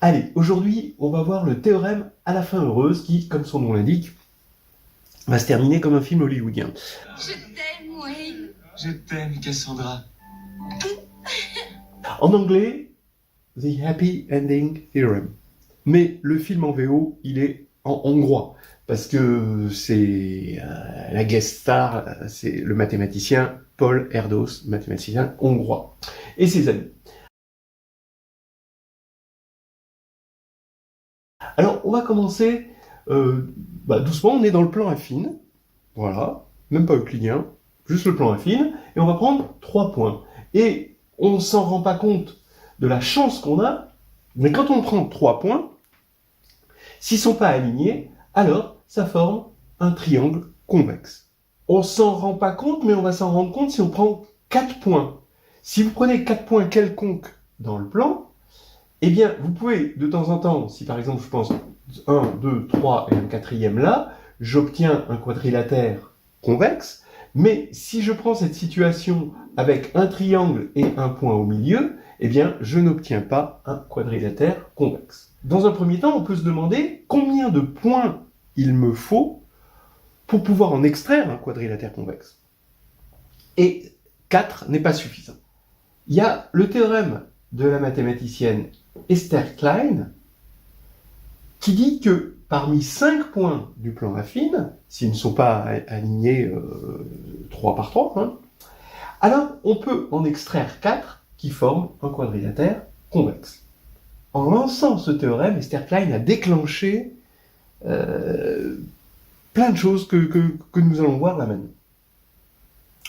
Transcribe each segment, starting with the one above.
Allez, aujourd'hui, on va voir le théorème à la fin heureuse qui, comme son nom l'indique, va se terminer comme un film hollywoodien. Je t'aime, Wayne. Je t'aime, Cassandra. En anglais, The Happy Ending Theorem. Mais le film en VO, il est en hongrois, parce que c'est la guest star, c'est le mathématicien Paul Erdos, mathématicien hongrois, et ses amis. Alors, on va commencer doucement, on est dans le plan affine, voilà, même pas euclidien, juste le plan affine, et on va prendre 3 points. Et on s'en rend pas compte de la chance qu'on a, mais quand on prend 3 points, s'ils sont pas alignés, alors ça forme un triangle convexe. On s'en rend pas compte, mais on va s'en rendre compte si on prend 4 points. Si vous prenez 4 points quelconques dans le plan, eh bien, vous pouvez, de temps en temps, si par exemple je pense 1, 2, 3 et un quatrième là, j'obtiens un quadrilatère convexe, mais si je prends cette situation avec un triangle et un point au milieu, eh bien, je n'obtiens pas un quadrilatère convexe. Dans un premier temps, on peut se demander combien de points il me faut pour pouvoir en extraire un quadrilatère convexe. Et 4 n'est pas suffisant. Il y a le théorème de la mathématicienne Esther Klein qui dit que parmi 5 points du plan affine, s'ils ne sont pas alignés 3 par 3, alors on peut en extraire 4 qui forment un quadrilatère convexe. En lançant ce théorème, Esther Klein a déclenché plein de choses que nous allons voir là maintenant.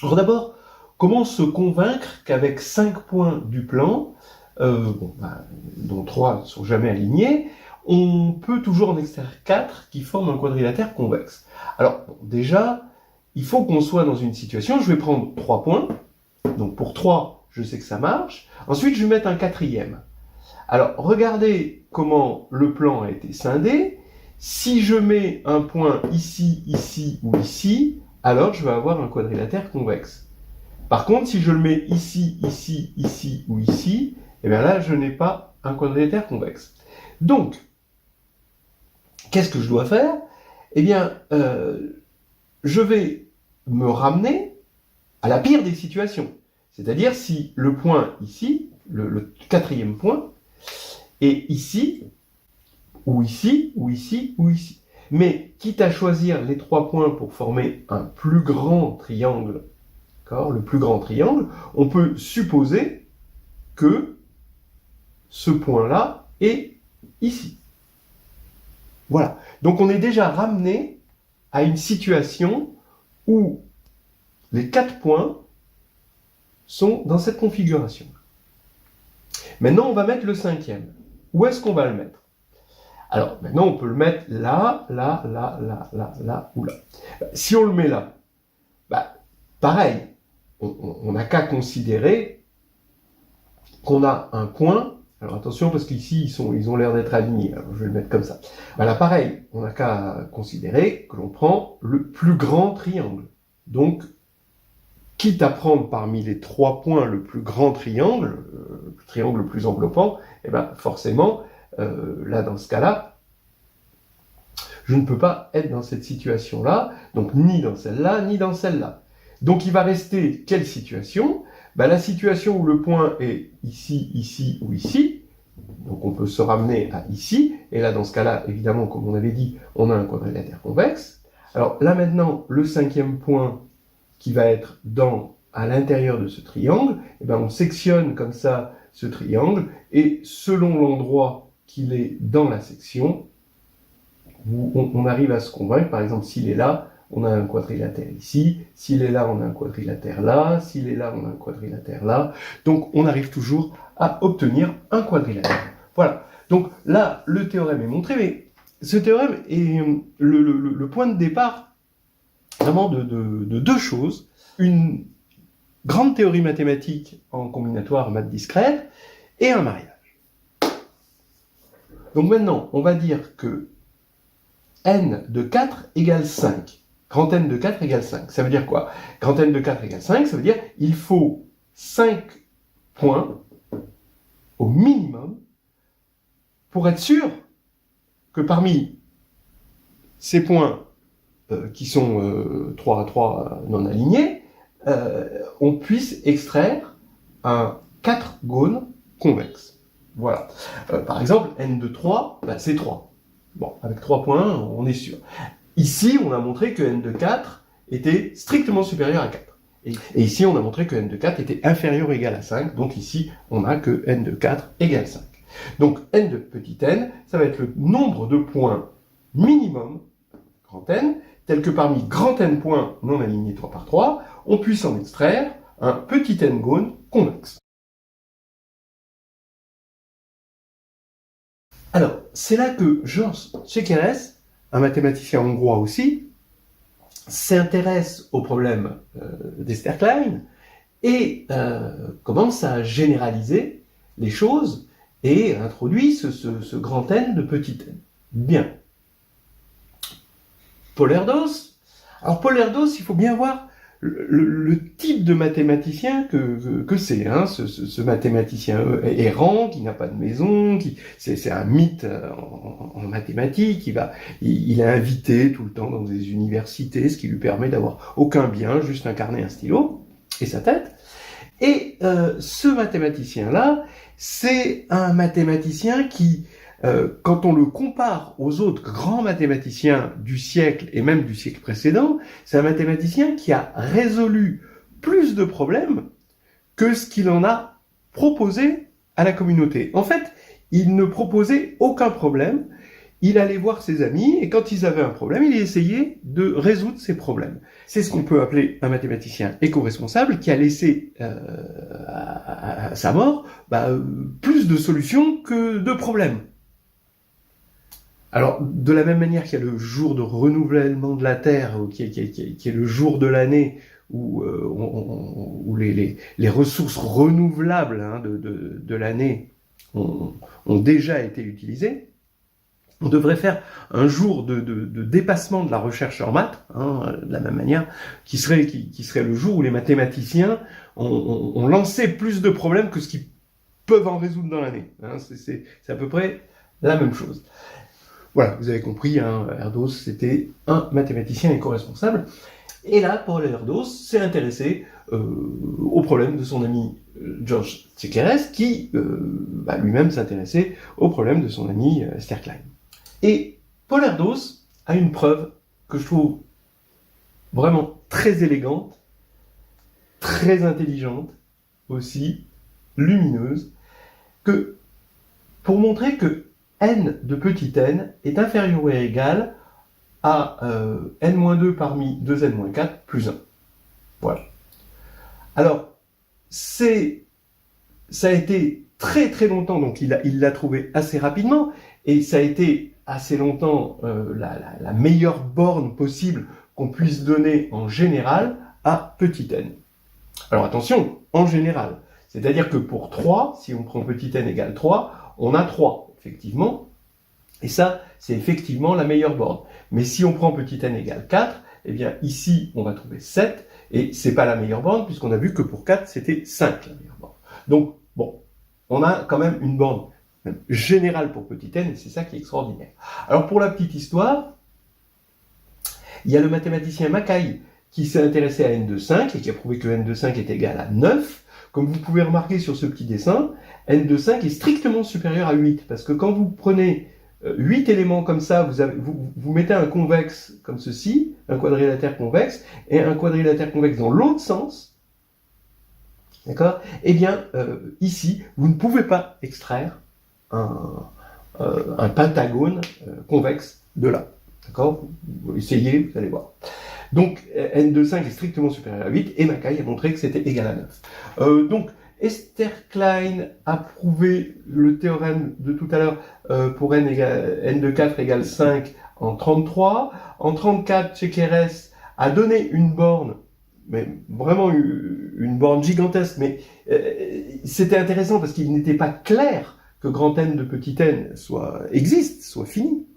Alors d'abord, comment se convaincre qu'avec 5 points du plan, dont 3 ne sont jamais alignés, on peut toujours en extraire 4 qui forment un quadrilatère convexe. Alors, déjà, il faut qu'on soit dans une situation, je vais prendre 3 points, donc pour 3, je sais que ça marche, ensuite je vais mettre un quatrième. Alors, regardez comment le plan a été scindé. Si je mets un point ici, ici ou ici, alors je vais avoir un quadrilatère convexe. Par contre, si je le mets ici, ici, ici ou ici, eh bien là, je n'ai pas un quadrilatère convexe. Donc, qu'est-ce que je dois faire? Eh bien, je vais me ramener à la pire des situations. C'est-à-dire si le point ici, le quatrième point, est ici, ou ici, ou ici, ou ici. Mais quitte à choisir les 3 points pour former un plus grand triangle, le plus grand triangle, on peut supposer que ce point-là est ici. Voilà. Donc on est déjà ramené à une situation où les 4 points sont dans cette configuration. Maintenant, on va mettre le 5e. Où est-ce qu'on va le mettre? Alors, maintenant, on peut le mettre là, là, là, là, là, là ou là. Si on le met là, pareil, on n'a qu'à considérer qu'on a un point. Alors attention, parce qu'ici, ils ont l'air d'être alignés. Alors, je vais le mettre comme ça. Voilà, pareil, on n'a qu'à considérer que l'on prend le plus grand triangle. Donc, quitte à prendre parmi les 3 points le plus grand triangle, le triangle le plus enveloppant, eh ben forcément, là, dans ce cas-là, je ne peux pas être dans cette situation-là, donc ni dans celle-là, ni dans celle-là. Donc il va rester quelle situation? La situation où le point est ici, ici ou ici, donc on peut se ramener à ici, et là dans ce cas-là, évidemment, comme on avait dit, on a un quadrilatère convexe. Alors là maintenant, le 5e point qui va être à l'intérieur de ce triangle, eh ben, on sectionne comme ça ce triangle, et selon l'endroit qu'il est dans la section, on arrive à se convaincre. Par exemple, s'il est là, on a un quadrilatère ici, s'il est là, on a un quadrilatère là, s'il est là, on a un quadrilatère là. Donc, on arrive toujours à obtenir un quadrilatère. Voilà. Donc là, le théorème est montré, mais ce théorème est le point de départ vraiment de 2 choses. Une grande théorie mathématique en combinatoire maths discrète et un mariage. Donc maintenant, on va dire que n de 4 égale 5. Grand N de 4 égale 5. Ça veut dire quoi? Grand N de 4 égale 5, ça veut dire qu'il faut 5 points au minimum pour être sûr que parmi ces points qui sont 3 à 3 non alignés, on puisse extraire un 4 gone convexe. Voilà. Par exemple, n de 3, c'est 3. Bon, avec 3 points, on est sûr. Ici, on a montré que n de 4 était strictement supérieur à 4. Et ici, on a montré que n de 4 était inférieur ou égal à 5. Donc ici, on a que n de 4 égale 5. Donc n de petit n, ça va être le nombre de points minimum, grand N, tel que parmi grand N points non alignés 3 par 3, on puisse en extraire un petit n gone convexe. Alors, c'est là que Georges Csekeres, un mathématicien hongrois aussi, s'intéresse au problème d'Esterklein et commence à généraliser les choses et introduit ce grand N de petit n. Bien. Paul Erdos. Alors Paul Erdos, il faut bien voir le type de mathématicien que c'est, hein, ce mathématicien errant qui n'a pas de maison, c'est un mythe en mathématiques. Il est invité tout le temps dans des universités, ce qui lui permet d'avoir aucun bien, juste un carnet, un stylo et sa tête. Et ce mathématicien-là, c'est un mathématicien qui, quand on le compare aux autres grands mathématiciens du siècle et même du siècle précédent, c'est un mathématicien qui a résolu plus de problèmes que ce qu'il en a proposé à la communauté. En fait, il ne proposait aucun problème, il allait voir ses amis et quand ils avaient un problème, il essayait de résoudre ces problèmes. C'est ce qu'on peut appeler un mathématicien éco-responsable qui a laissé à sa mort plus de solutions que de problèmes. Alors, de la même manière qu'il y a le jour de renouvellement de la Terre, qui est le jour de l'année où les ressources renouvelables de l'année ont déjà été utilisées, on devrait faire un jour de dépassement de la recherche en maths, de la même manière, qui serait le jour où les mathématiciens ont lancé plus de problèmes que ce qu'ils peuvent en résoudre dans l'année. C'est à peu près la même chose. Voilà, vous avez compris, Erdos, c'était un mathématicien éco-responsable. Et là, Paul Erdos s'est intéressé au problème de son ami Georges Csekeres, qui lui-même s'intéressait au problème de son ami Esterklein. Et Paul Erdos a une preuve que je trouve vraiment très élégante, très intelligente, aussi lumineuse, que pour montrer que n de petit n est inférieur ou égal à n-2 parmi 2n-4 plus 1. Voilà. Alors, ça a été très très longtemps, donc il l'a trouvé assez rapidement, et ça a été assez longtemps la meilleure borne possible qu'on puisse donner en général à petit n. Alors attention, en général. C'est-à-dire que pour 3, si on prend petit n égale 3, on a 3. Effectivement, et ça, c'est effectivement la meilleure borne. Mais si on prend petit n égale 4, eh bien ici, on va trouver 7, et c'est pas la meilleure borne, puisqu'on a vu que pour 4, c'était 5 la meilleure borne. Donc, bon, on a quand même une borne générale pour petit n, et c'est ça qui est extraordinaire. Alors, pour la petite histoire, il y a le mathématicien Mackay qui s'est intéressé à n de 5, et qui a prouvé que n de 5 est égal à 9. Comme vous pouvez remarquer sur ce petit dessin, n de 5 est strictement supérieur à 8, parce que quand vous prenez 8 éléments comme ça, vous mettez un convexe comme ceci, un quadrilatère convexe, et un quadrilatère convexe dans l'autre sens, d'accord? Eh bien, ici, vous ne pouvez pas extraire un pentagone convexe de là, d'accord? Vous essayez, vous allez voir. Donc, n de 5 est strictement supérieur à 8, et Mackay a montré que c'était égal à 9. Donc, Esterklein a prouvé le théorème de tout à l'heure pour n de 4 égale 5 en 33. En 34, Csekeres a donné une borne, mais vraiment une borne gigantesque, mais c'était intéressant parce qu'il n'était pas clair que grand N de petit n soit fini.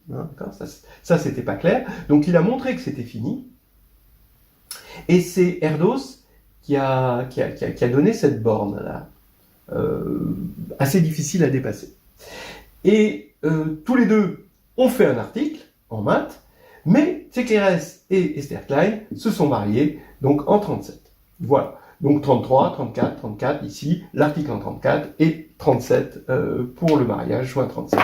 Ça c'était pas clair. Donc il a montré que c'était fini. Et c'est Erdos qui a donné cette borne-là, assez difficile à dépasser. Et tous les deux ont fait un article en maths, mais CKRS et Esther Klein se sont mariés donc en 37. Voilà. Donc 33, 34, 34 ici, l'article en 34 et 37 pour le mariage, juin 37.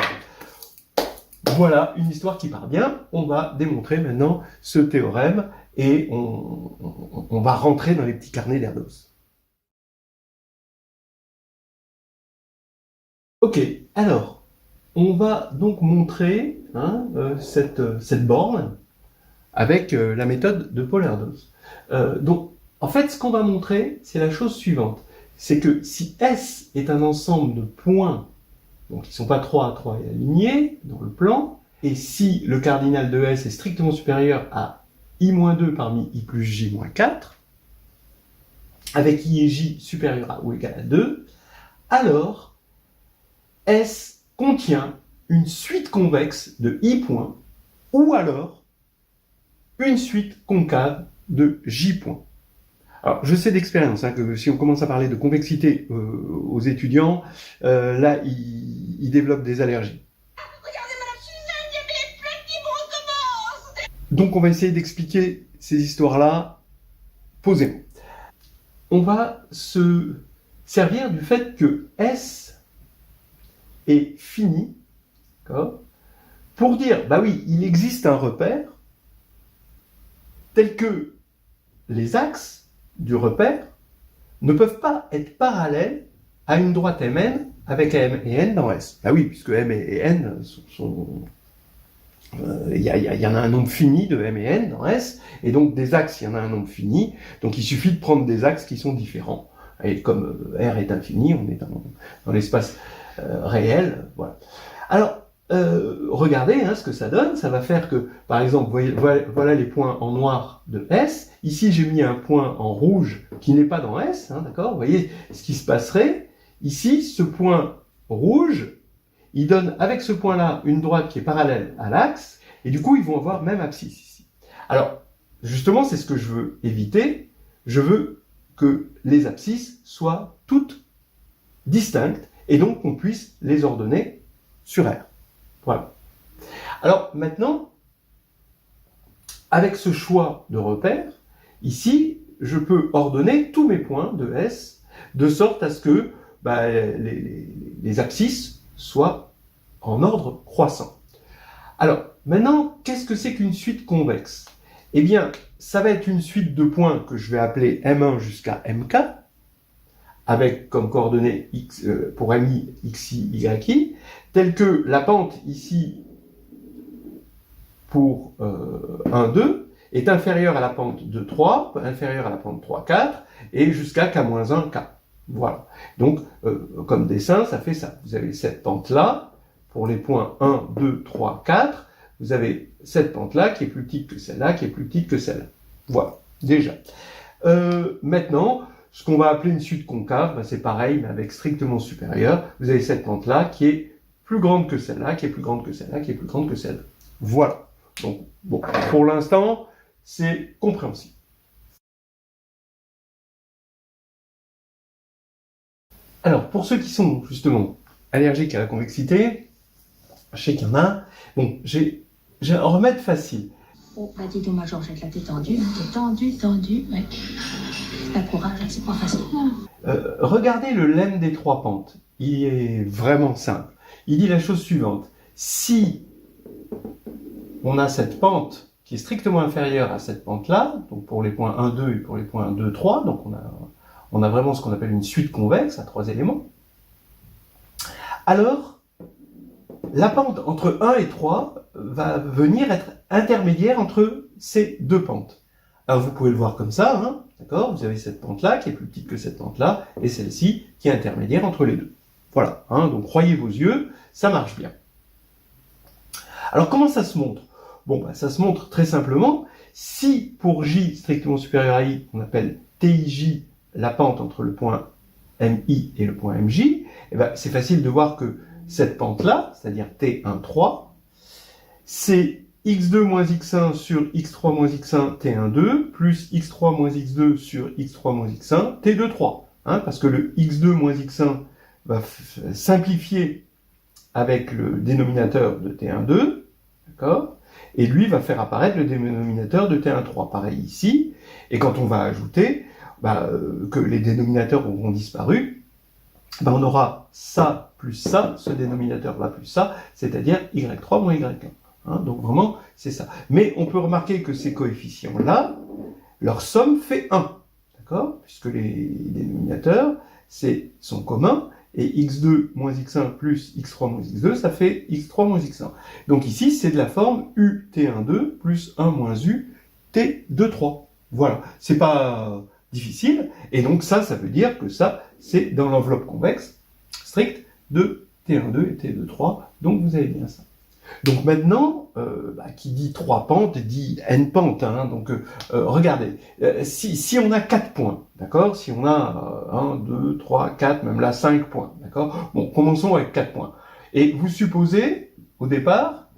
Voilà une histoire qui part bien. On va démontrer maintenant ce théorème et on va rentrer dans les petits carnets d'Erdos. Ok, alors, on va donc montrer cette borne avec la méthode de Paul Erdos. Donc, en fait, ce qu'on va montrer, c'est la chose suivante. C'est que si S est un ensemble de points, donc ils ne sont pas 3 à 3 et alignés dans le plan, et si le cardinal de S est strictement supérieur à I-2 parmi I plus J-4, avec I et J supérieur à ou égal à 2, alors S contient une suite convexe de I points, ou alors une suite concave de J points. Alors, je sais d'expérience que si on commence à parler de convexité aux étudiants, là, ils développent des allergies. Regardez Madame Suzanne, il y avait les plaques qui me recommencent. Donc, on va essayer d'expliquer ces histoires-là posément. On va se servir du fait que S est fini, d'accord, pour dire, bah oui, il existe un repère tel que les axes du repère ne peuvent pas être parallèles à une droite Mn avec M et N dans S. Ah oui, puisque M et N sont il y en a un nombre fini de M et N dans S, et donc des axes, il y en a un nombre fini, donc il suffit de prendre des axes qui sont différents. Et comme R est infini, on est dans l'espace réel, voilà. Alors, regardez ce que ça donne. Ça va faire que, par exemple, voilà les points en noir de S. Ici, j'ai mis un point en rouge qui n'est pas dans S, d'accord? Vous voyez ce qui se passerait. Ici, ce point rouge, il donne avec ce point-là une droite qui est parallèle à l'axe, et du coup, ils vont avoir même abscisse ici. Alors, justement, c'est ce que je veux éviter. Je veux que les abscisses soient toutes distinctes, et donc qu'on puisse les ordonner sur R. Voilà. Alors maintenant, avec ce choix de repère, ici, je peux ordonner tous mes points de S de sorte à ce que les abscisses soient en ordre croissant. Alors, maintenant, qu'est-ce que c'est qu'une suite convexe? Eh bien, ça va être une suite de points que je vais appeler M1 jusqu'à MK, avec comme coordonnées x, pour MI, XI, YI, telle que la pente ici pour 1, 2 est inférieure à la pente de 3, inférieure à la pente 3, 4, et jusqu'à K-1, K. Voilà. Donc, comme dessin, ça fait ça. Vous avez cette pente-là, pour les points 1, 2, 3, 4, vous avez cette pente-là qui est plus petite que celle-là, qui est plus petite que celle-là. Voilà, déjà. Maintenant, ce qu'on va appeler une suite concave, c'est pareil, mais avec strictement supérieur. Vous avez cette pente-là qui est plus grande que celle-là, qui est plus grande que celle-là, qui est plus grande que celle-là. Voilà. Donc, bon, pour l'instant, c'est compréhensible. Alors, pour ceux qui sont justement allergiques à la convexité, je sais qu'il y en a. Bon, j'ai un remède facile. Oh, bah dis donc, ma Georgette, là, t'es tendue, ouais. T'as courage, c'est pas facile. Regardez le lemme des trois pentes. Il est vraiment simple. Il dit la chose suivante. Si on a cette pente qui est strictement inférieure à cette pente-là, donc pour les points 1, 2 et pour les points 2, 3, donc on a vraiment ce qu'on appelle une suite convexe à 3 éléments, alors la pente entre 1 et 3 va venir être intermédiaire entre ces deux pentes. Alors vous pouvez le voir comme ça, d'accord? Vous avez cette pente-là qui est plus petite que cette pente-là, et celle-ci qui est intermédiaire entre les deux. Voilà, donc croyez vos yeux, ça marche bien. Alors comment ça se montre? Bon, ça se montre très simplement. Si pour J strictement supérieur à I, on appelle TIJ la pente entre le point MI et le point MJ, c'est facile de voir que cette pente-là, c'est-à-dire T1, 3, c'est x2 moins x1 sur x3 moins x1 T1, 2, plus x3 moins x2 sur x3 moins x1 T2, 3. Parce que le x2 moins x1 va simplifier avec le dénominateur de T1,2, d'accord? Et lui va faire apparaître le dénominateur de T1,3, pareil ici. Et quand on va ajouter, que les dénominateurs auront disparu, on aura ça plus ça, ce dénominateur-là plus ça, c'est-à-dire Y3 moins Y1. Hein, donc vraiment, c'est ça. Mais on peut remarquer que ces coefficients-là, leur somme fait 1, d'accord? Puisque les dénominateurs sont communs, et x2 moins x1 plus x3 moins x2, ça fait x3 moins x1. Donc ici, c'est de la forme ut(t1,2) plus 1 moins ut(t2,3). Voilà, c'est pas difficile, et donc ça veut dire que ça, c'est dans l'enveloppe convexe stricte de T1,2 et T2,3, donc vous avez bien ça. Donc maintenant, qui dit 3 pentes, dit n pentes, hein, donc regardez, si on a 4 points, d'accord, si on a 1, 2, 3, 4, même là 5 points, d'accord, bon, commençons avec 4 points, et vous supposez, au départ,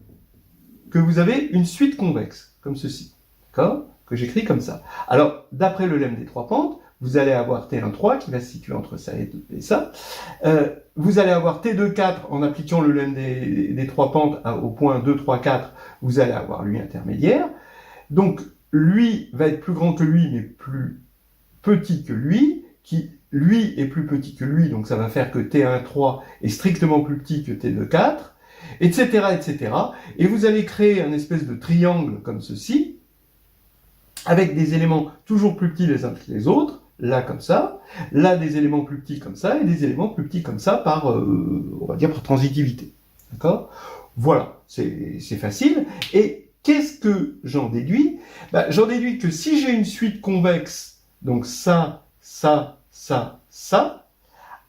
que vous avez une suite convexe, comme ceci, d'accord, que j'écris comme ça. Alors, d'après le lemme des 3 pentes, vous allez avoir T1,3 qui va se situer entre ça et ça. Vous allez avoir T2,4 en appliquant le lemme des 3 pentes au point 2, 3, 4. Vous allez avoir lui intermédiaire. Donc, lui va être plus grand que lui, mais plus petit que lui, qui lui est plus petit que lui, donc ça va faire que T1,3 est strictement plus petit que T2,4, etc., etc. Et vous allez créer un espèce de triangle comme ceci, avec des éléments toujours plus petits les uns que les autres, là comme ça, là des éléments plus petits comme ça, et des éléments plus petits comme ça par, on va dire, par transitivité. D'accord? Voilà, c'est facile. Et qu'est-ce que j'en déduis? J'en déduis que si j'ai une suite convexe, donc ça, ça, ça, ça,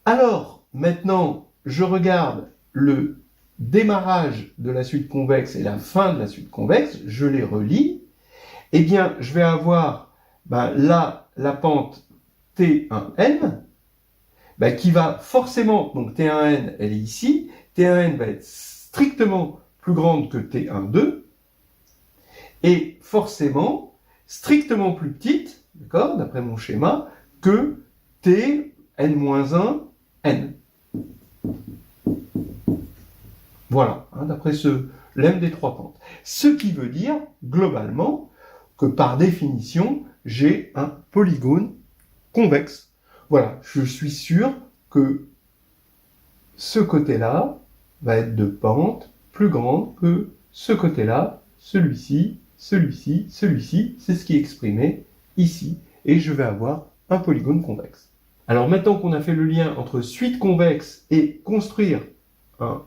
alors maintenant, je regarde le démarrage de la suite convexe et la fin de la suite convexe, je les relie, eh bien, je vais avoir là la pente T1n, qui va forcément, donc T1n, elle est ici, T1n va être strictement plus grande que T1,2, et forcément strictement plus petite, d'accord, d'après mon schéma, que Tn-1n. Voilà, hein, d'après ce lemme des 3 pentes. Ce qui veut dire, globalement, que par définition, j'ai un polygone convexe. Voilà, je suis sûr que ce côté-là va être de pente plus grande que ce côté-là, celui-ci, celui-ci, celui-ci, c'est ce qui est exprimé ici, et je vais avoir un polygone convexe. Alors maintenant qu'on a fait le lien entre suite convexe et construire un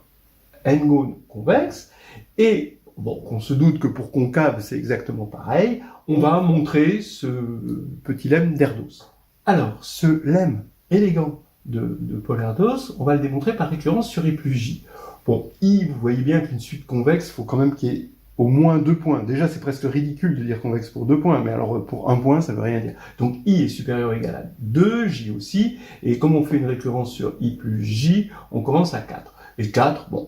n-gone convexe, et bon, qu'on se doute que pour concave, c'est exactement pareil, on va montrer ce petit lemme d'Erdős. Alors, ce lemme élégant de Paul Erdős, on va le démontrer par récurrence sur I plus J. Bon, I, vous voyez bien qu'une suite convexe, il faut quand même qu'il y ait au moins 2 points. Déjà, c'est presque ridicule de dire convexe pour 2 points, mais alors pour 1 point, ça veut rien dire. Donc, I est supérieur ou égal à 2, J aussi, et comme on fait une récurrence sur I plus J, on commence à 4. Et 4, bon,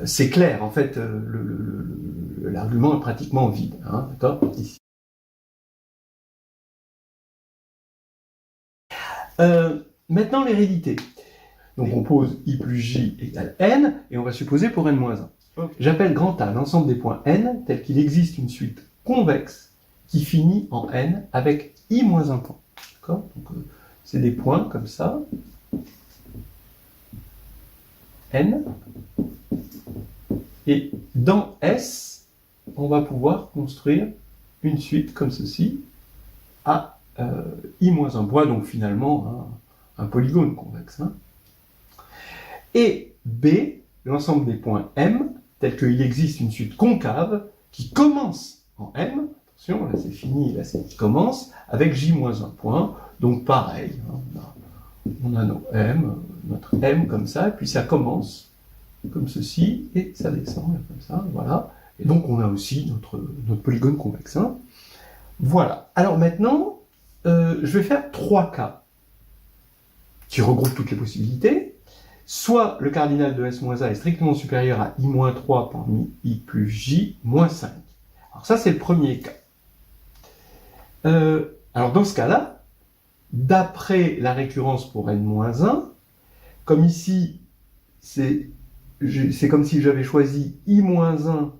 c'est clair, en fait, l'argument est pratiquement vide, hein, d'accord, ici. Maintenant, l'hérédité. Donc, on pose I plus J égale N, et on va supposer pour N-1. J'appelle grand A l'ensemble des points N, tel qu'il existe une suite convexe qui finit en N avec I-1 point. D'accord? Donc, c'est des points comme ça. N. Et dans S, on va pouvoir construire une suite comme ceci à I-1 point, donc finalement un polygone convexe. Hein. Et B, l'ensemble des points M, tel qu'il existe une suite concave qui commence en M, attention, là c'est fini, là c'est qui commence, avec J-1 point, donc pareil, hein, on a nos M, notre M comme ça, et puis ça commence comme ceci, et ça descend comme ça, voilà. Et donc on a aussi notre polygone convexe. Hein. Voilà. Alors maintenant, je vais faire 3 cas qui regroupent toutes les possibilités. Soit le cardinal de S-A est strictement supérieur à I-3 parmi I plus J-5. Alors ça, c'est le premier cas. Alors dans ce cas-là, d'après la récurrence pour N-1, comme ici, c'est comme si j'avais choisi I-1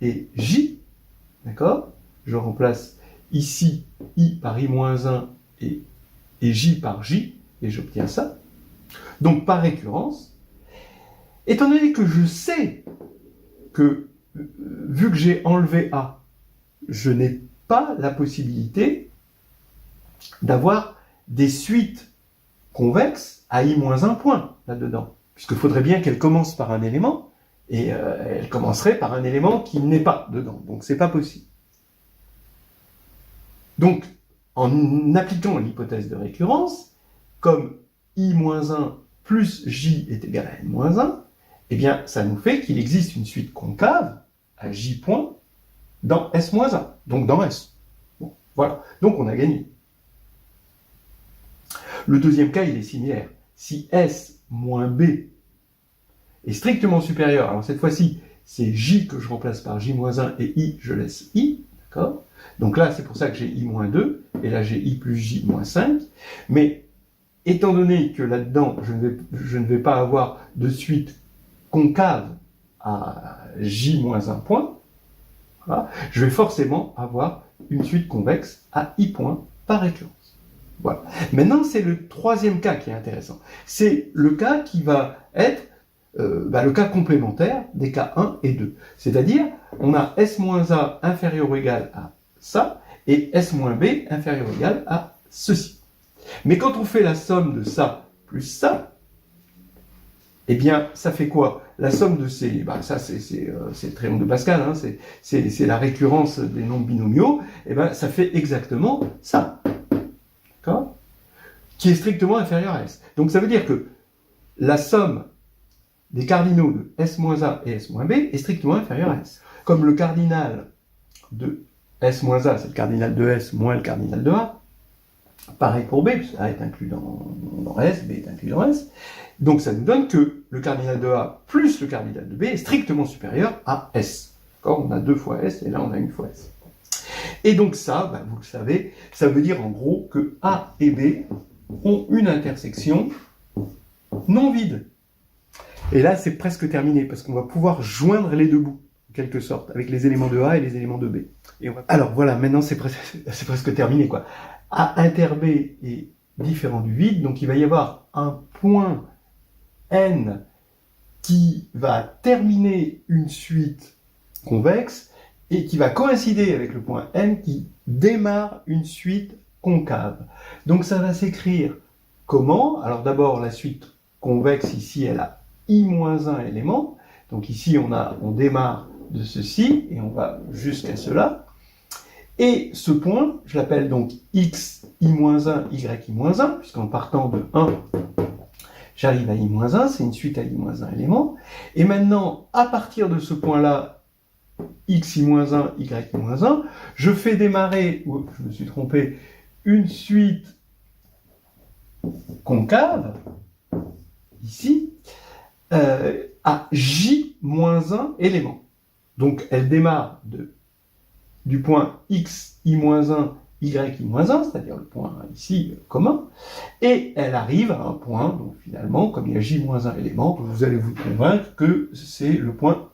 et J, d'accord? Je remplace ici I par I-1 et J par J, et j'obtiens ça. Donc, par récurrence, étant donné que je sais que, vu que j'ai enlevé A, je n'ai pas la possibilité d'avoir des suites convexes à I-1 point là-dedans. Puisqu'il faudrait bien qu'elle commence par un élément, et elle commencerait par un élément qui n'est pas dedans. Donc c'est pas possible. Donc, en appliquant l'hypothèse de récurrence, comme I-1 plus J est égal à N-1, eh bien, ça nous fait qu'il existe une suite concave à J point dans S-1, donc dans S. Bon, voilà, donc on a gagné. Le deuxième cas, il est similaire. Si S moins B est strictement supérieur, alors cette fois-ci, c'est J que je remplace par J-1 et I, je laisse I, d'accord? Donc là, c'est pour ça que j'ai I-2, et là j'ai I plus J-5, mais étant donné que là-dedans, je ne vais pas avoir de suite concave à J-1 point, voilà, je vais forcément avoir une suite convexe à I point par récurrence. Voilà. Maintenant, c'est le troisième cas qui est intéressant. C'est le cas qui va être le cas complémentaire des cas 1 et 2. C'est-à-dire, on a S-A inférieur ou égal à ça, et S-B inférieur ou égal à ceci. Mais quand on fait la somme de ça plus ça, eh bien, ça fait quoi? La somme de ces... ça, c'est le triangle de Pascal, hein, c'est la récurrence des nombres binomiaux, eh bien, ça fait exactement ça. D'accord? Qui est strictement inférieur à S. Donc ça veut dire que la somme des cardinaux de S-A et S-B est strictement inférieure à S. Comme le cardinal de S-A, c'est le cardinal de S moins le cardinal de A. Pareil pour B, puisque A est inclus dans S, B est inclus dans S. Donc ça nous donne que le cardinal de A plus le cardinal de B est strictement supérieur à S. D'accord? On a 2 fois S, et là on a 1 fois S. Et donc ça, vous le savez, ça veut dire en gros que A et B ont une intersection non vide. Et là, c'est presque terminé, parce qu'on va pouvoir joindre les deux bouts, en quelque sorte, avec les éléments de A et les éléments de B. Alors voilà, maintenant c'est presque terminé, quoi. A inter B est différent du vide, donc il va y avoir un point N qui va terminer une suite convexe, et qui va coïncider avec le point N qui démarre une suite concave. Donc ça va s'écrire comment? Alors d'abord, la suite convexe, ici, elle a I-1 élément. Donc ici, on démarre de ceci, et on va jusqu'à cela. Et ce point, je l'appelle donc X, I-1, Y, I-1, puisqu'en partant de 1, j'arrive à I-1, c'est une suite à I-1 élément. Et maintenant, à partir de ce point-là, X, I-1, Y, I-1, je fais démarrer, je me suis trompé, une suite concave, ici, à J-1 élément. Donc, elle démarre du point X, I-1, Y, I-1, c'est-à-dire le point ici commun, et elle arrive à un point, donc finalement, comme il y a J-1 élément, vous allez vous convaincre que c'est le point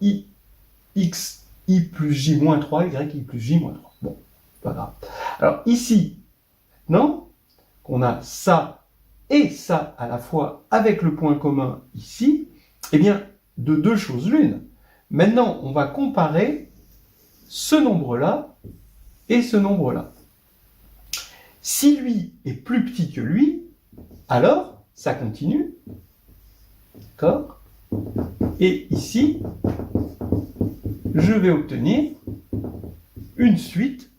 X, I plus J-3, Y, I plus J-3. Bon, pas grave. Alors ici, maintenant, qu'on a ça et ça à la fois avec le point commun ici, eh bien, de deux choses l'une. Maintenant, on va comparer ce nombre-là et ce nombre-là. Si lui est plus petit que lui, alors ça continue. D'accord? Et ici, je vais obtenir une suite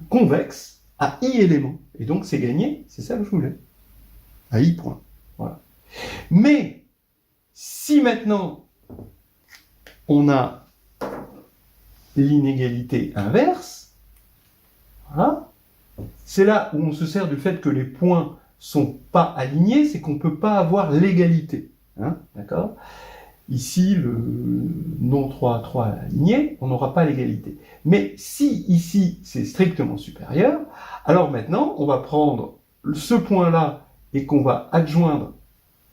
convexe à I éléments. Et donc c'est gagné, c'est ça que je voulais. À I point. Voilà. Mais si maintenant on a l'inégalité inverse, voilà, c'est là où on se sert du fait que les points sont pas alignés, c'est qu'on ne peut pas avoir l'égalité. Hein, d'accord? Ici, le non 3 aligné, on n'aura pas l'égalité. Mais si ici, c'est strictement supérieur, alors maintenant, on va prendre ce point-là et qu'on va adjoindre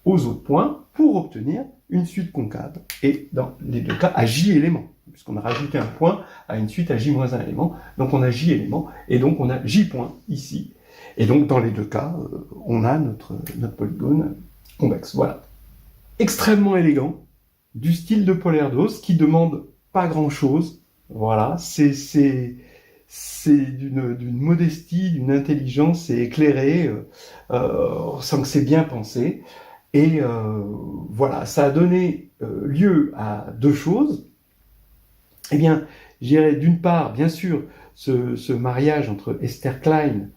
aux autres points pour obtenir une suite concave. Et dans les deux cas, à J éléments, puisqu'on a rajouté un point à une suite à J-1 élément. Donc on a J éléments, et donc on a J point ici. Et donc dans les deux cas, on a notre polygone convexe. Voilà. Extrêmement élégant, du style de Paul Erdos, qui demande pas grand-chose. Voilà, c'est d'une modestie, d'une intelligence, c'est éclairé, on sent que c'est bien pensé. Et voilà, ça a donné lieu à deux choses. Eh bien, je dirais d'une part, bien sûr, ce mariage entre Esther Klein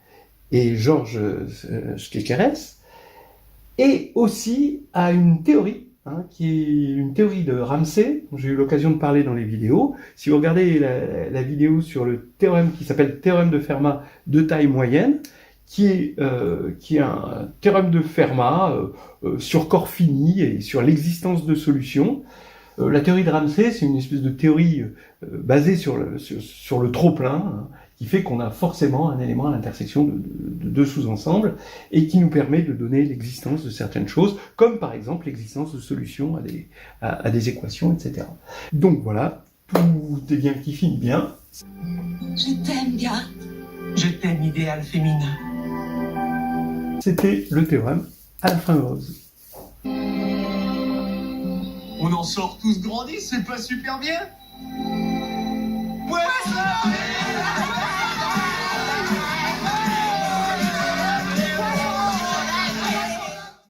et Georges Skekeres, et aussi à une théorie, qui est une théorie de Ramsey, dont j'ai eu l'occasion de parler dans les vidéos. Si vous regardez la vidéo sur le théorème qui s'appelle théorème de Fermat de taille moyenne, qui est un théorème de Fermat sur corps fini et sur l'existence de solutions. La théorie de Ramsey, c'est une espèce de théorie basée sur le trop-plein, qui fait qu'on a forcément un élément à l'intersection de deux sous-ensembles, et qui nous permet de donner l'existence de certaines choses, comme par exemple l'existence de solutions à des équations, etc. Donc voilà, tout est bien qui finit bien. Je t'aime bien. Je t'aime, idéal féminin. C'était le théorème à la fin heureuse. On en sort tous grandis, c'est pas super bien?